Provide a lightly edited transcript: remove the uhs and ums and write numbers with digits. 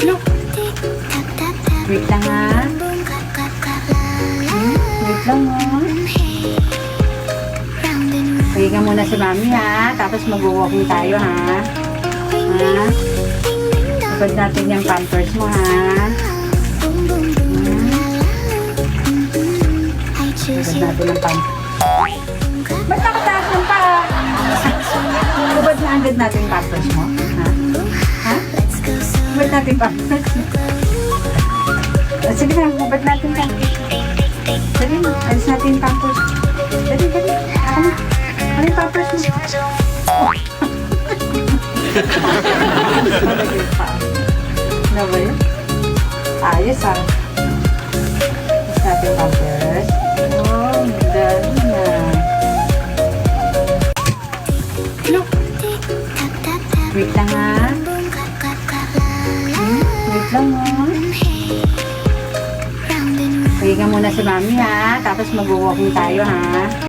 Look. Wait lang ha. Wait lang ha. Pahinga muna si mami ha. Tapos mag-walking tayo ha. Ha? Sabad natin yung pampers mo ha. Sabad natin yung pampers. Ba't nakataas ng pa? Sabad na agad natin yung pampers mo? Ha? Ha? Sabad natin yung pampers mo? Sige na, sabad natin yung pampers. Dali mo, alis natin yung pampers. Dali. Ano yung pampers mo? Malagay pa. Ano ba yun? Ayos ha. Alis natin yung pampers. Oh, dali na. Look. Wait lang ha. Wait lang ha. Pahinga muna si mami ha. Tapos mag-walking tayo ha.